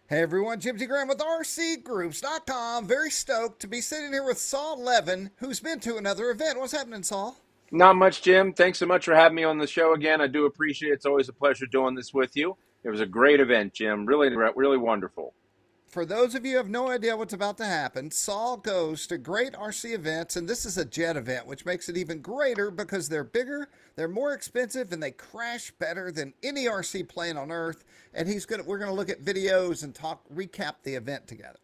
Hey everyone, Jim Graham with RCGroups.com. Very stoked to be sitting here with Saul Levin, who's been to another event. What's happening, Saul? Not much, Jim. Thanks so much for having me on the show again. I do appreciate it. It's always a pleasure doing this with you. It was a great event, Jim. Really, really wonderful. For those of you who have no idea what's about to happen, Saul goes to great RC events, and this is a jet event, which makes it even greater because they're bigger, they're more expensive, and they crash better than any RC plane on Earth. And we're gonna look at videos and recap the event together.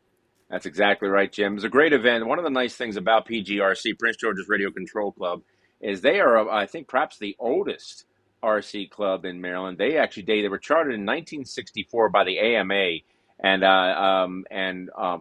That's exactly right, Jim. It was a great event. One of the nice things about PGRC, Prince George's Radio Control Club, is they are, I think, perhaps the oldest RC club in Maryland. They were chartered in 1964 by the AMA.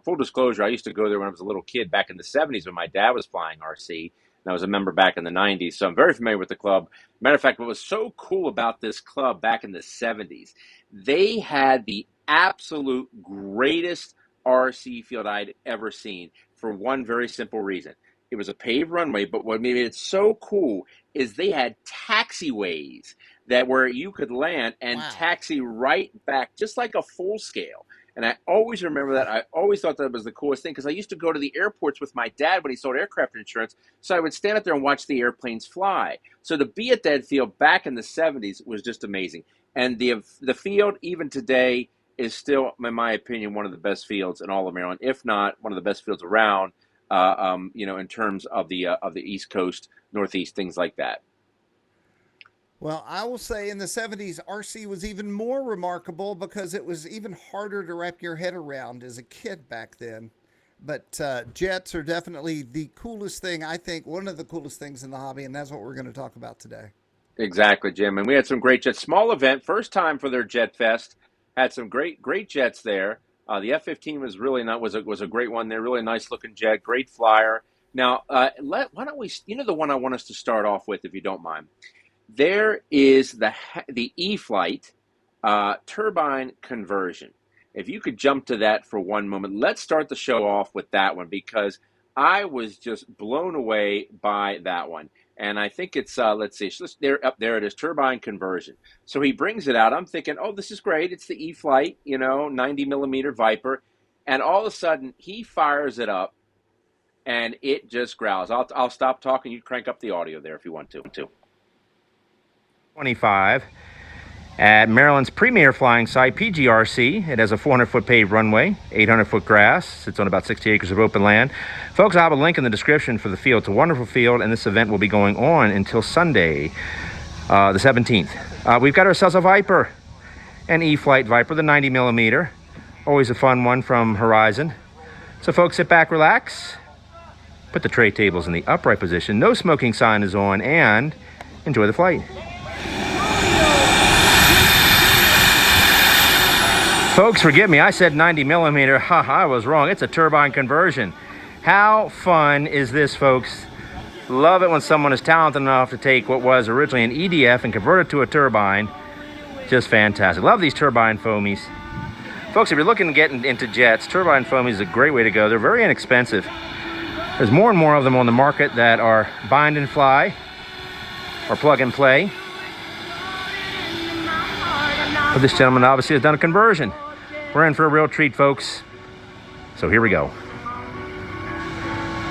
Full disclosure, I used to go there when I was a little kid back in the 70s when my dad was flying RC, and I was a member back in the 90s. So I'm very familiar with the club. Matter of fact, what was so cool about this club back in the 70s, they had the absolute greatest RC field I'd ever seen for one very simple reason. It was a paved runway, but what made it so cool is they had taxiways that where you could land and Wow. taxi right back, just like a full scale. And I always remember that. I always thought that was the coolest thing because I used to go to the airports with my dad when he sold aircraft insurance. So I would stand up there and watch the airplanes fly. So to be at that field back in the 70s was just amazing. And the field, even today, is still, in my opinion, one of the best fields in all of Maryland, if not one of the best fields around. In terms of the East Coast, Northeast, things like that. Well, I will say in the 70s, RC was even more remarkable because it was even harder to wrap your head around as a kid back then. But jets are definitely the coolest thing, I think, one of the coolest things in the hobby, and that's what we're going to talk about today. Exactly, Jim. And we had some great jets. Small event, first time for their Jet Fest. Had some great jets there. The F-15 was really not was a great one. They're really nice looking jet, great flyer. Now, why don't we? You know the one I want us to start off with, if you don't mind. There is the E-flight turbine conversion. If you could jump to that for one moment, let's start the show off with that one because I was just blown away by that one. And I think it's let's see, there up there it is, turbine conversion. So he brings it out. I'm thinking, oh, this is great. It's the E-flight, 90 millimeter Viper, and all of a sudden he fires it up, and it just growls. I'll stop talking. You crank up the audio there if you want to. 25 at Maryland's premier flying site, PGRC. It has a 400-foot paved runway, 800-foot grass, sits on about 60 acres of open land. Folks, I'll have a link in the description for the field. It's a wonderful field, and this event will be going on until Sunday, the 17th. We've got ourselves a Viper, an E-flight Viper, the 90 millimeter. Always a fun one from Horizon. So folks, sit back, relax, put the tray tables in the upright position, no smoking sign is on, and enjoy the flight. Folks, forgive me, I said 90 millimeter. I was wrong. It's a turbine conversion. How fun is this, folks? Love it when someone is talented enough to take what was originally an EDF and convert it to a turbine. Just fantastic. Love these turbine foamies. Folks, if you're looking to get into jets, turbine foamies is a great way to go. They're very inexpensive. There's more and more of them on the market that are bind and fly or plug and play. But this gentleman obviously has done a conversion. We're in for a real treat, folks. So here we go.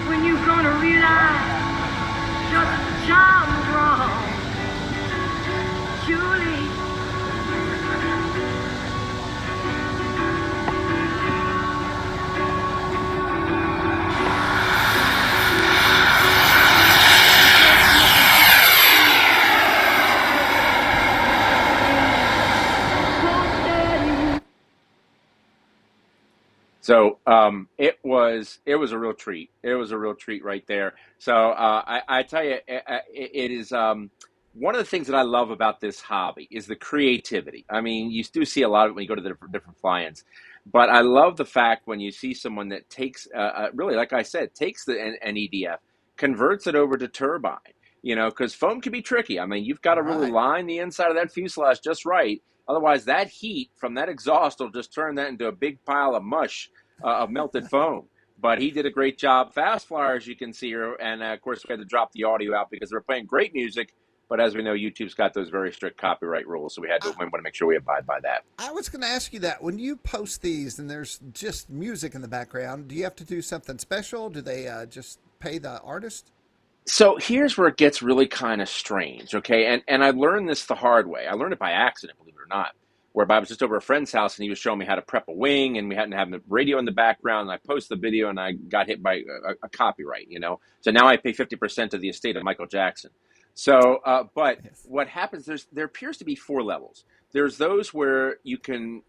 When you gonna realize just the time was wrong, Julie. So it was a real treat. It was a real treat right there. So I tell you, it is one of the things that I love about this hobby is the creativity. I mean, you do see a lot of it when you go to the different fly-ins, but I love the fact when you see someone that takes really, like I said, takes an EDF, converts it over to turbine. Because foam can be tricky. I mean, you've got to really Right. line the inside of that fuselage just right. Otherwise, that heat from that exhaust will just turn that into a big pile of mush of melted foam. But he did a great job. Fast flyers, you can see here. And of course, we had to drop the audio out because they were playing great music But as we know, YouTube's got those very strict copyright rules, so we want to make sure we abide by that. I was going to ask you that. When you post these and there's just music in the background, do you have to do something special? Do they just pay the artist? So here's where it gets really kind of strange, okay? And I learned this the hard way. I learned it by accident, believe it or not, whereby I was just over a friend's house and he was showing me how to prep a wing, and we hadn't have the radio in the background. And I posted the video and I got hit by a copyright, you know? So now I pay 50% of the estate of Michael Jackson. So, but Yes. what happens, there appears to be four levels. There's those where you can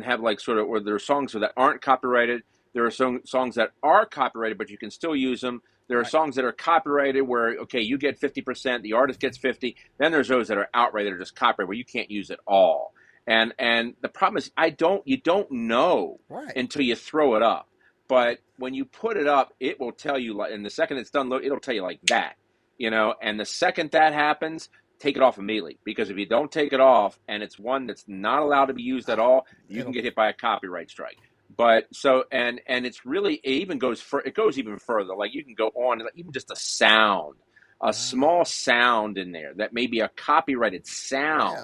have like sort of, or there are songs that aren't copyrighted. There are songs that are copyrighted, but you can still use them. There are Right. songs that are copyrighted where, okay, you get 50%, the artist gets 50. Then there's those that are outright that are just copyrighted where you can't use it all. And the problem is you don't know Right. until you throw it up. But when you put it up, it will tell you, like, and the second it's done, it'll tell you like that, you know. And the second that happens, take it off immediately, because if you don't take it off and it's one that's not allowed to be used at all, you can It'll get hit by a copyright strike. But so, and it's really, it even goes it goes even further. Like, you can go on, like, even just a sound, a small sound in there that may be a copyrighted sound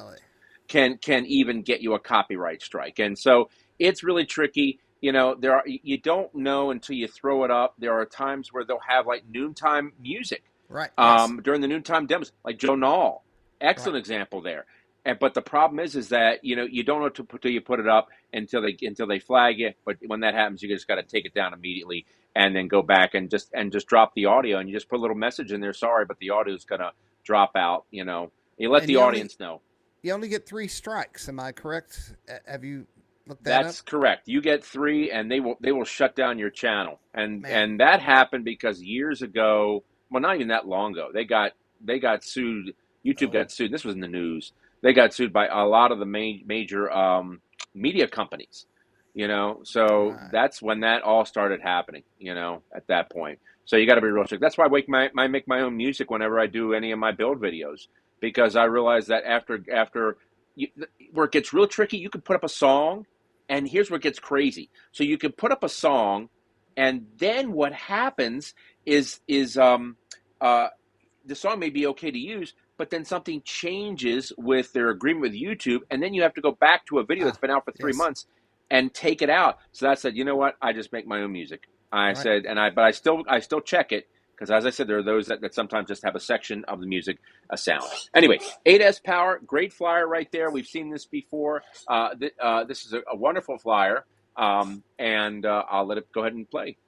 really. can even get you a copyright strike. And so it's really tricky. You know, you don't know until you throw it up. There are times where they'll have like noontime music Right. Yes. during the noontime demos, like Joe Knoll, Right. excellent example there. But the problem is that, you know, you don't know till you put it up until they flag you. But when that happens, you just got to take it down immediately and then go back and just drop the audio, and you just put a little message in there. Sorry, but the audio is gonna drop out. You know, you let And the audience know. you only get 3 strikes. Am I correct? Have you looked that up? That's correct. You get 3, and they will shut down your channel. And Man. that happened because years ago, well, not even that long ago, they got sued. YouTube got sued. This was in the news. They got sued by a lot of the major media companies. You know, so Right. that's when that all started happening. You know, at that point. So you got to be real strict. That's why I make my own music whenever I do any of my build videos, because I realize that after you, where it gets real tricky, you can put up a song, and here's where it gets crazy. So you can put up a song, and then what happens is the song may be okay to use, but then something changes with their agreement with YouTube, and then you have to go back to a video that's been out for 3 Yes. months and take it out. So I said, you know what? I just make my own music. I Right. said, but I still check it, because, as I said, there are those that sometimes just have a section of the music, a sound. Anyway, 8S Power, great flyer right there. We've seen this before. This is a wonderful flyer, and I'll let it go ahead and play.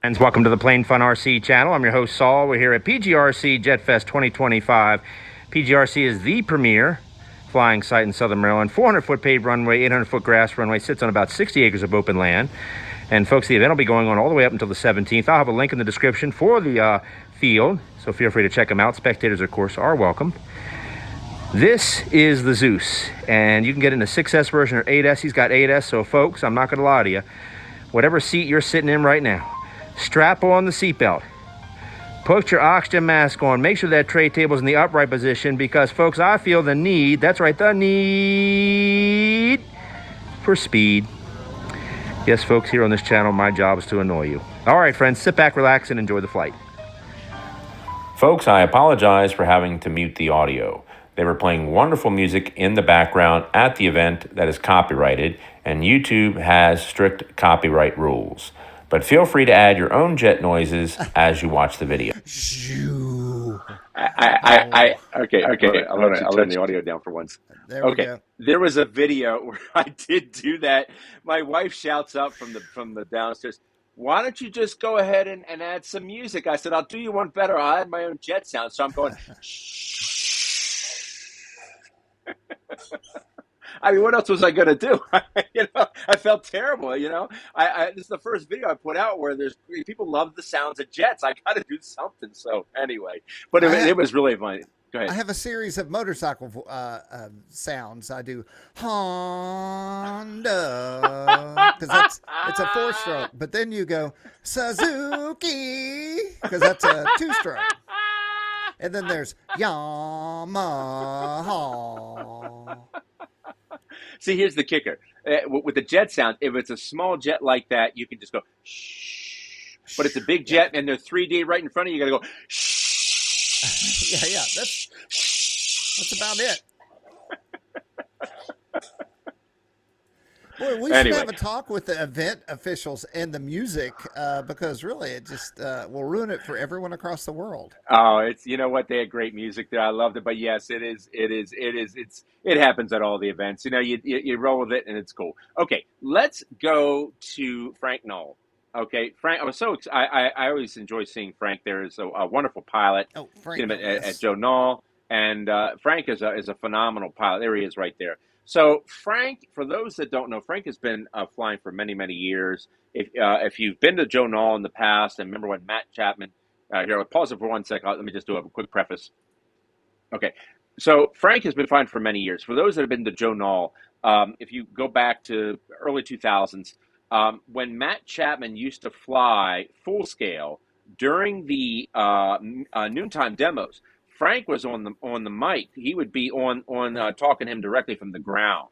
Friends, welcome to the Plain Fun RC channel. I'm your host, Saul. We're here at PGRC Jet Fest 2025. PGRC is the premier flying site in Southern Maryland. 400-foot paved runway, 800-foot grass runway, sits on about 60 acres of open land. And folks, the event will be going on all the way up until the 17th. I'll have a link in the description for the field, so feel free to check them out. Spectators, of course, are welcome. This is the Zeus, and you can get in a 6S version or 8S. He's got 8S, so folks, I'm not going to lie to you. Whatever seat you're sitting in right now, strap on the seatbelt. Put your oxygen mask on. Make sure that tray table's in the upright position, because, folks, I feel the need, that's right, the need for speed. Yes, folks, here on this channel, my job is to annoy you. All right, friends, sit back, relax, and enjoy the flight. Folks, I apologize for having to mute the audio. They were playing wonderful music in the background at the event that is copyrighted, and YouTube has strict copyright rules. But feel free to add your own jet noises as you watch the video. Shoo. Okay. I'll let you turn the audio down for once. There we Okay, go. there was a video where I did do that. My wife shouts up from the downstairs, "Why don't you just go ahead and add some music?" I said, "I'll do you one better. I'll add my own jet sound." So I'm going, I mean, what else was I going to do? You know, I felt terrible. You know, this is the first video I put out where people love the sounds of jets. I got to do something. So anyway, but it was really funny. Go ahead. I have a series of motorcycle sounds. I do Honda, because it's a 4-stroke. But then you go Suzuki, because that's a 2-stroke. And then there's Yamaha. See, here's the kicker. With the jet sound, if it's a small jet like that, you can just go shh, but it's a big jet, and they're 3D right in front of you. You got to go, shh. Yeah, that's about it. Boy, we should Anyway. have a talk with the event officials and the music because really it just will ruin it for everyone across the world. Oh, it's, you know what? They had great music there. I loved it. But yes, it happens at all the events. You know, you roll with it and it's cool. Okay, let's go to Frank Knoll. Okay, Frank, I was so I always enjoy seeing Frank there. Is a wonderful pilot. Oh, Seen Frank, him yes. at Joe Knoll, and Frank is a phenomenal pilot. There he is right there. So Frank, for those that don't know, Frank has been flying for many years. If you've been to Joe Knoll in the past, and remember when Matt Chapman, here, I'll pause it for 1 second. Let me just do a quick preface. Okay, so Frank has been flying for many years. For those that have been to Joe Knoll, if you go back to early 2000s, when Matt Chapman used to fly full scale during the noontime demos, Frank was on the mic. He would be on talking to him directly from the ground.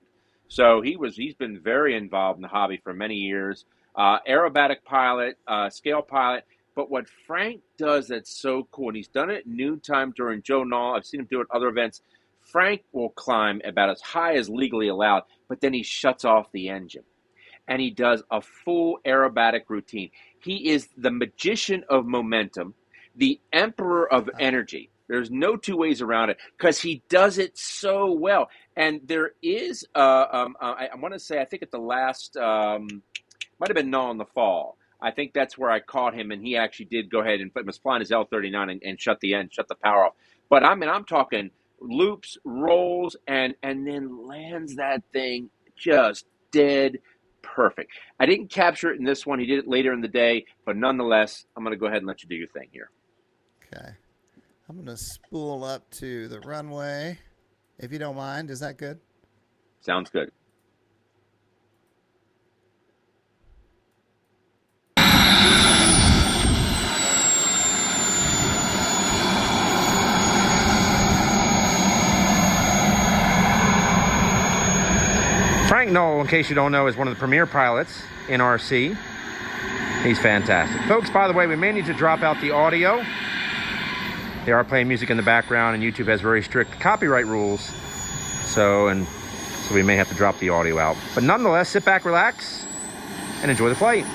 So he's been very involved in the hobby for many years. Aerobatic pilot, scale pilot. But what Frank does that's so cool, and he's done it at noontime during Joe Knoll. I've seen him do it at other events. Frank will climb about as high as legally allowed, but then he shuts off the engine. And he does a full aerobatic routine. He is the magician of momentum, the emperor of energy. There's no two ways around it because he does it so well. And there is, I want to say, I think at the last, might have been Knoll in the fall. I think that's where I caught him, and he actually did go ahead and was flying his L-39 and shut the power off. But I mean, I'm talking loops, rolls, and then lands that thing just dead perfect. I didn't capture it in this one. He did it later in the day, but nonetheless, I'm going to go ahead and let you do your thing here. Okay. I'm going to spool up to the runway, if you don't mind. Is that good? Sounds good. Frank Knoll, in case you don't know, is one of the premier pilots in RC. He's fantastic. Folks, by the way, we may need to drop out the audio. They are playing music in the background, and YouTube has very strict copyright rules. So we may have to drop the audio out. But nonetheless, sit back, relax, and enjoy the flight.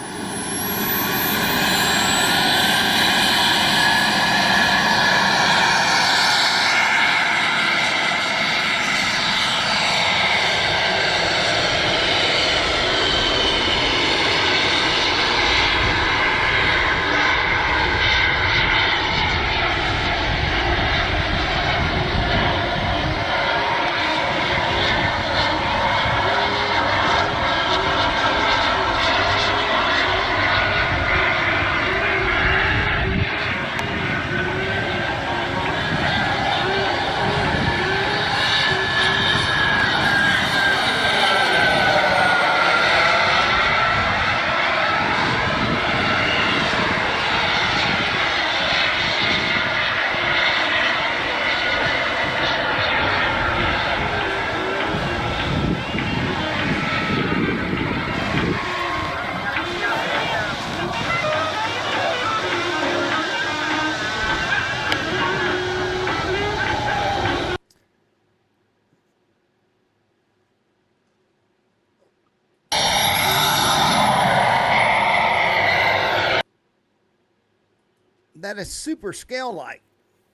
That is super scale-like.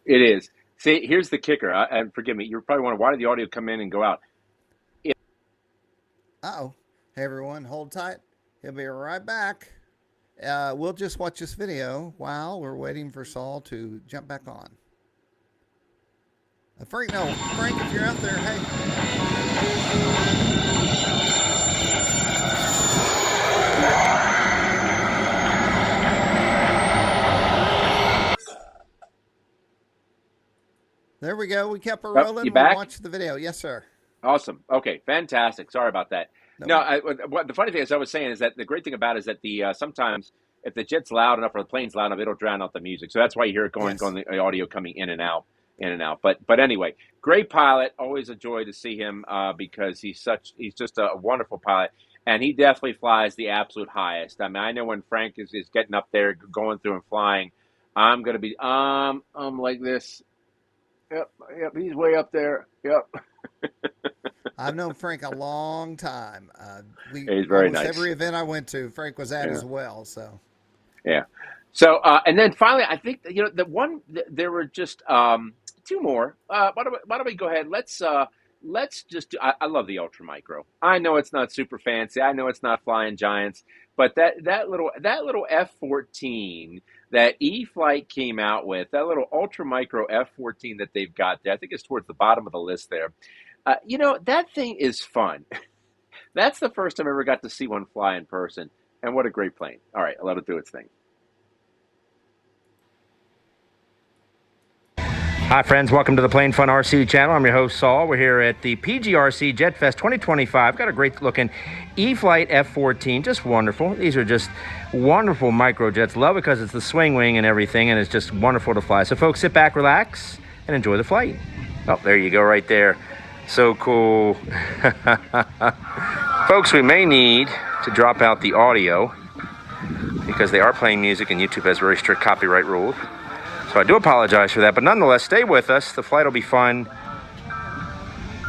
It is. See, here's the kicker. And forgive me, you're probably wondering, why did the audio come in and go out? Uh-oh. Hey, everyone, hold tight. He'll be right back. We'll just watch this video while we're waiting for Saul to jump back on. Frank, if you're out there, hey. There we go. We kept her rolling. You back? We watched the video. Yes, sir. Awesome. Okay, fantastic. Sorry about that. No, What the funny thing, as I was saying, is that the great thing about it is that the sometimes if the jet's loud enough or the plane's loud enough, it'll drown out the music. So that's why you hear it going the audio coming in and out. But anyway, great pilot. Always a joy to see him because he's just a wonderful pilot. and he definitely flies the absolute highest. I mean, I know when Frank is getting up there, going through and flying, I'm gonna be I'm like this. Yep, yep, he's way up there. Yep, I've known Frank a long time. We he's very almost nice. every event I went to, Frank was at Yeah, as well. So yeah. So and then finally, I think the one there were just two more. Why don't we go ahead? Let's just do. I love the Ultra Micro. I know it's not super fancy. I know it's not flying giants, but that little F-14 that E-Flight came out with, that little Ultra Micro F-14 that they've got there, I think it's towards the bottom of the list there. That thing is fun. That's the first time I ever got to see one fly in person, and what a great plane. All right, I'll let it do its thing. Hi, friends. Welcome to the Plane Fun RC channel. I'm your host, Saul. We're here at the PGRC Jet Fest 2025. Got a great looking E-Flight F-14. Just wonderful. These are just wonderful microjets. Love it because it's the swing wing and everything, and it's just wonderful to fly. So, folks, sit back, relax, and enjoy the flight. Oh, there you go right there. So cool. Folks, we may need to drop out the audio because they are playing music, and YouTube has very strict copyright rules. So I do apologize for that, but nonetheless, stay with us. The flight will be fun,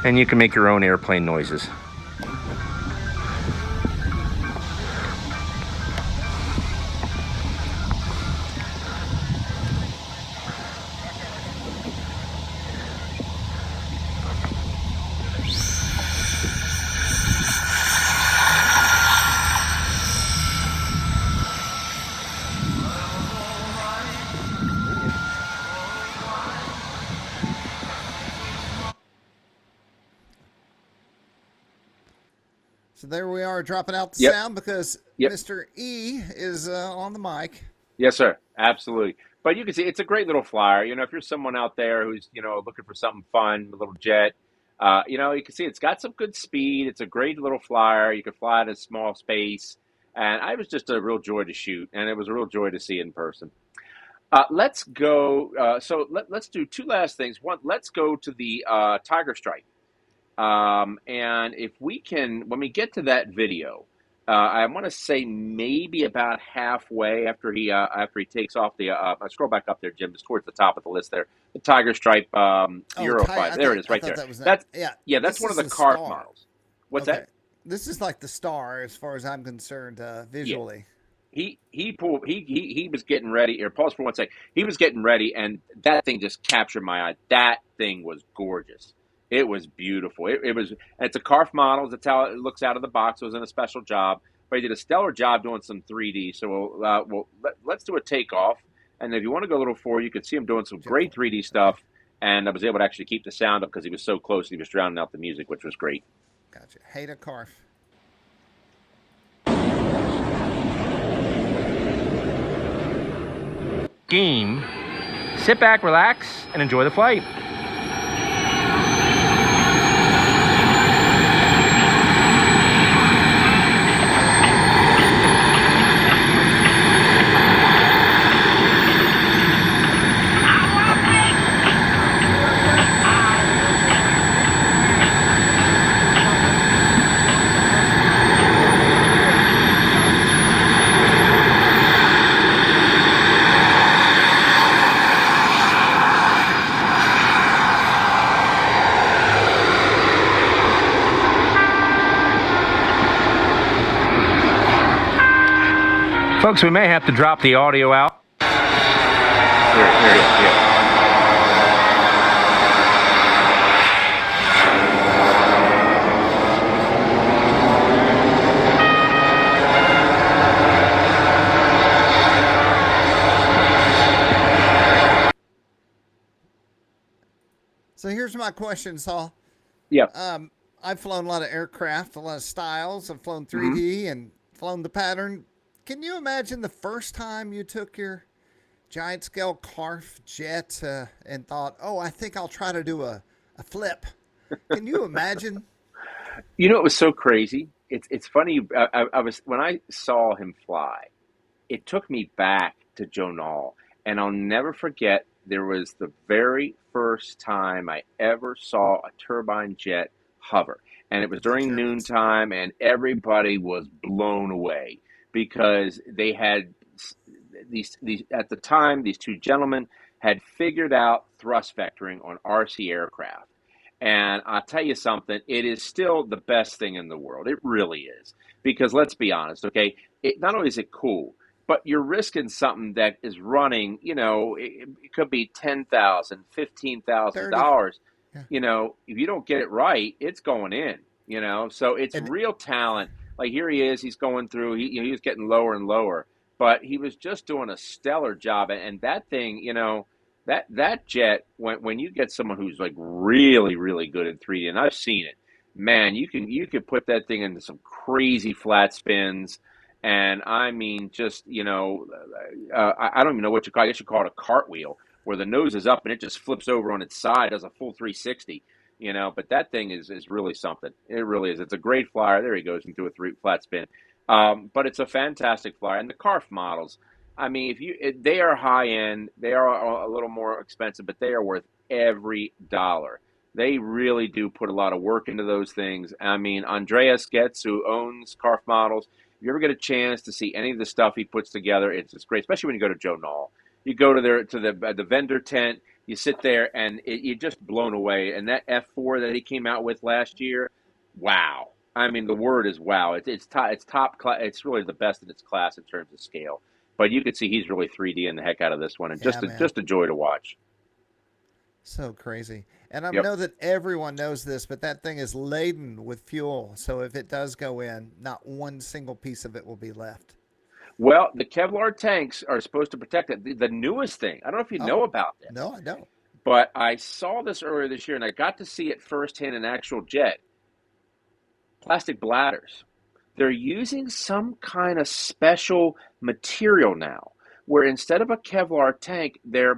and you can make your own airplane noises. so there we are, dropping out the Yep. sound because Yep. Mr. E is on the mic. Yes, sir. Absolutely. But you can see it's a great little flyer. If you're someone out there who's, looking for something fun, a little jet, you can see it's got some good speed. It's a great little flyer. You can fly in a small space. And I was just a real joy to shoot, and it was a real joy to see in person. Let's go. Let's do two last things. One, let's go to the Tiger Stripe. And if we can, when we get to that video, I want to say maybe about halfway after he takes off the. Scroll back up there, Jim, just towards the top of the list there. The Tiger Stripe Euro 5. There it is, right there. That was That's yeah. that's This one of is the the car star. models. What's Okay. that? This is like the star as far as I'm concerned, visually. He was getting ready. Here, pause for one sec. He was getting ready, and that thing just captured my eye. That thing was gorgeous. It was beautiful. It was. It's a Carf model. That's how it looks out of the box. It was in a special job, but he did a stellar job doing some 3D. So let's do a takeoff. And if you want to go a little forward, you can see him doing some great 3D stuff. Okay. And I was able to actually keep the sound up because he was so close. He was drowning out the music, which was great. Gotcha. Hate a Carf. Game. Sit back, relax, and enjoy the flight. Folks, we may have to drop the audio out. Here. So here's my question, Saul. Yeah. I've flown a lot of aircraft, a lot of styles. I've flown 3D and flown the pattern. Can you imagine the first time you took your giant scale Carf jet and thought, oh, I think I'll try to do a flip? Can you imagine? It was so crazy. It's funny. I was when I saw him fly, it took me back to Joe Knoll, and I'll never forget. There was the very first time I ever saw a turbine jet hover. And it was The during Germans. noontime, and everybody was blown away because they had these at the time, these two gentlemen had figured out thrust vectoring on RC aircraft. And I'll tell you something, it is still the best thing in the world. It really is. Because let's be honest, okay, not only is it cool, but you're risking something that is running, it could be $10,000, Dirty. $15,000. Yeah. If you don't get it right, it's going in, So it's And real talent. Like here he is, he's going through, he was getting lower and lower, but he was just doing a stellar job. And that thing, that jet, when you get someone who's like really, really good in 3D, and I've seen it, man, you could put that thing into some crazy flat spins. And I mean, just, I don't even know what you call it. I guess you call it a cartwheel, where the nose is up and it just flips over on its side, does a full 360, but that thing is really something. It really is. It's a great flyer. There he goes into a flat spin. But it's a fantastic flyer. And the Carf models, I mean, they are high end, they are a little more expensive, but they are worth every dollar. They really do put a lot of work into those things. I mean, Andreas Getz, who owns Carf models, if you ever get a chance to see any of the stuff he puts together, it's just great, especially when you go to Joe Knoll. You go to the vendor tent, you sit there, and you're just blown away. And that F4 that he came out with last year, wow. I mean, the word is wow. It's top class. It's really the best in its class in terms of scale. But you can see he's really 3D in the heck out of this one, and yeah, man. just a joy to watch. So crazy. And I Yep. know that everyone knows this, but that thing is laden with fuel. So if it does go in, not one single piece of it will be left. Well, the Kevlar tanks are supposed to protect it. The newest thing, I don't know if you know Oh, about this, no, I don't. but I saw this earlier this year, and I got to see it firsthand in actual jet. Plastic bladders. They're using some kind of special material now, where instead of a Kevlar tank, they're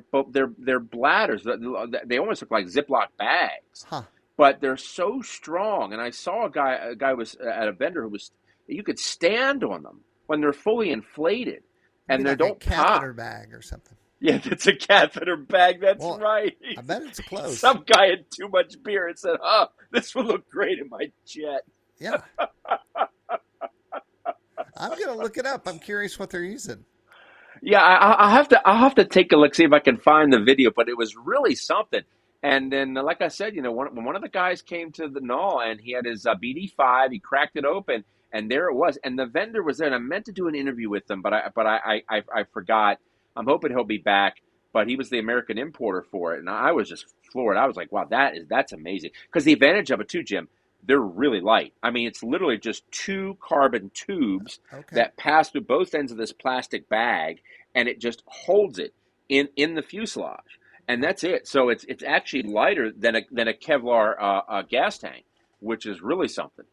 bladders. They almost look like Ziploc bags, Huh. but they're so strong. And I saw a guy was at a vendor who was, you could stand on them when they're fully inflated, Maybe and they like a don't pop. catheter bag or something. Yeah, it's a catheter bag. That's Well, right. I bet it's close. Some guy had too much beer and said, "Oh, this would look great in my jet." Yeah. I'm going to look it up. I'm curious what they're using. Yeah, I'll have to take a look, see if I can find the video. But it was really something. And then, like I said, when one of the guys came to the Knoll and he had his BD5, he cracked it open, and there it was. And the vendor was there, and I meant to do an interview with him, but I forgot. I'm hoping he'll be back. But he was the American importer for it, and I was just floored. I was like, wow, that's amazing. Because the advantage of it too, Jim, they're really light. I mean, it's literally just two carbon tubes Okay. that pass through both ends of this plastic bag, and it just holds it in the fuselage, and that's it. So it's actually lighter than a Kevlar gas tank, which is really something.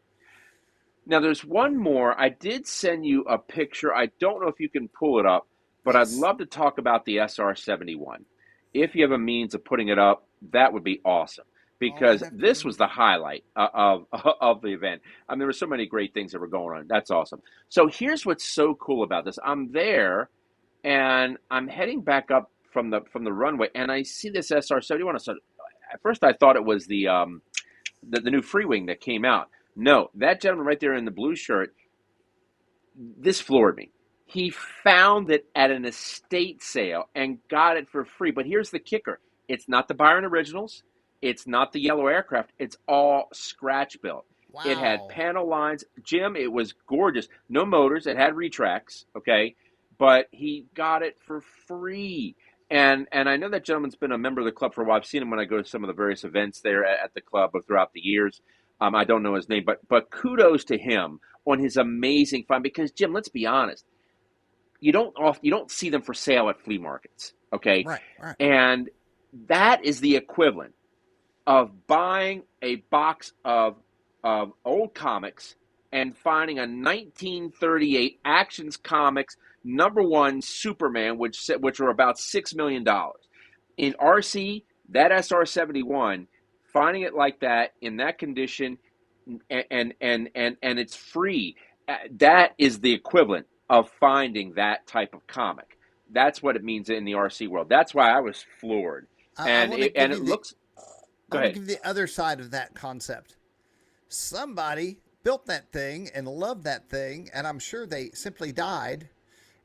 Now, there's one more. I did send you a picture. I don't know if you can pull it up, but I'd Yes. love to talk about the SR-71. If you have a means of putting it up, that would be awesome. Because have to this do- was the highlight of the event. I mean, there were so many great things that were going on. That's awesome. So here's what's so cool about this. I'm there, and I'm heading back up from the runway, and I see this SR-71. So at first, I thought it was the new free wing that came out. No, that gentleman right there in the blue shirt, this floored me. He found it at an estate sale and got it for free. But here's the kicker. It's not the Byron Originals. It's not the yellow aircraft. It's all scratch built. Wow. It had panel lines. Jim, it was gorgeous. No motors. It had retracts, okay? But he got it for free. And I know that gentleman's been a member of the club for a while. I've seen him when I go to some of the various events there at the club throughout the years. I don't know his name, but kudos to him on his amazing find. Because, Jim, let's be honest. You don't see them for sale at flea markets, okay? Right. And that is the equivalent of buying a box of old comics and finding a 1938 Actions Comics #1 Superman, which are about $6 million. In RC, that SR-71, finding it like that in that condition, and it's free. That is the equivalent of finding that type of comic. That's what it means in the RC world. That's why I was floored. I And wanna it give you looks. Go I want ahead. to give the other side of that concept. somebody built that thing and loved that thing, and I'm sure they simply died.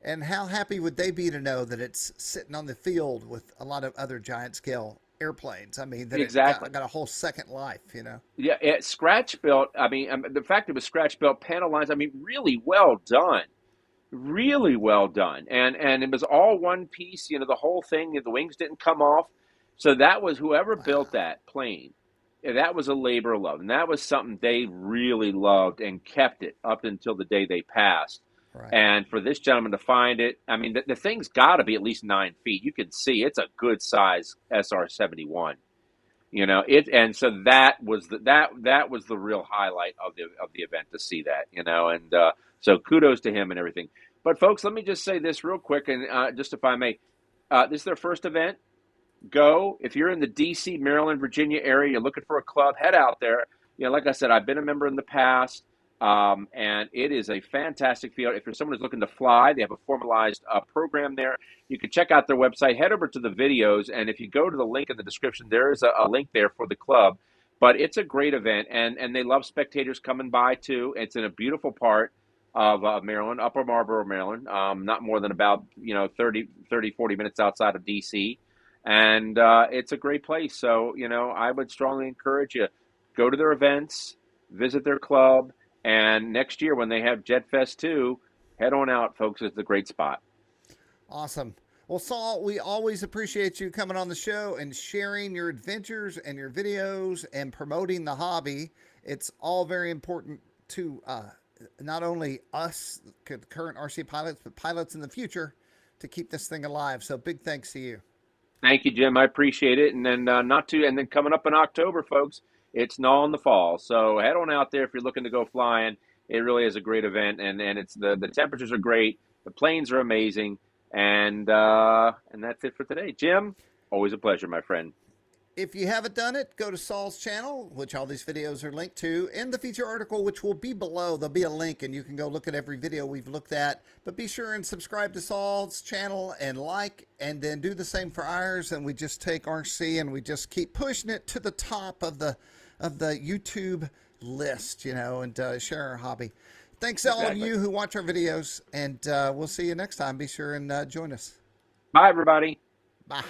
And how happy would they be to know that it's sitting on the field with a lot of other giant scale airplanes? I mean, that it Exactly. got a whole second life, you know? Yeah, it's scratch built. I mean, the fact it was scratch built panel lines. I mean, really well done. Really well done. And it was all one piece. You know, the whole thing. The wings didn't come off. So that was whoever built Wow. that plane. That was a labor of love, and that was something they really loved and kept it up until the day they passed. Right. And for this gentleman to find it, I mean, the thing's got to be at least 9 feet. You can see it's a good size SR-71. You know it, and so that was the real highlight of the event to see that. You know, and so kudos to him and everything. But folks, let me just say this real quick, and just if I may, this is their first event. Go if you're in the D.C., Maryland, Virginia area. You're looking for a club. Head out there. You know, like I said, I've been a member in the past, and it is a fantastic field. If you're someone who's looking to fly, they have a formalized program there. You can check out their website. Head over to the videos, and if you go to the link in the description, there is a link there for the club. But it's a great event, and they love spectators coming by too. It's in a beautiful part of Maryland, Upper Marlboro, Maryland, not more than about 40 minutes outside of D.C., and it's a great place. So, I would strongly encourage you, go to their events, visit their club, and next year when they have Jet Fest 2, head on out, folks. It's a great spot. Awesome. Well, Saul, we always appreciate you coming on the show and sharing your adventures and your videos and promoting the hobby. It's all very important to not only us, current RC pilots, but pilots in the future to keep this thing alive. So big thanks to you. Thank you, Jim. I appreciate it. And then and then coming up in October, folks, it's Gnaw in the fall. So head on out there if you're looking to go flying. It really is a great event, and it's the temperatures are great, the planes are amazing, and that's it for today. Jim, always a pleasure, my friend. If you haven't done it, go to Saul's channel, which all these videos are linked to, and the feature article, which will be below. There'll be a link, and you can go look at every video we've looked at. But be sure and subscribe to Saul's channel and like, and then do the same for ours. And we just take RC and we just keep pushing it to the top of the YouTube list, and share our hobby. Thanks to all of you who watch our videos, and we'll see you next time. Be sure and join us. Bye, everybody. Bye.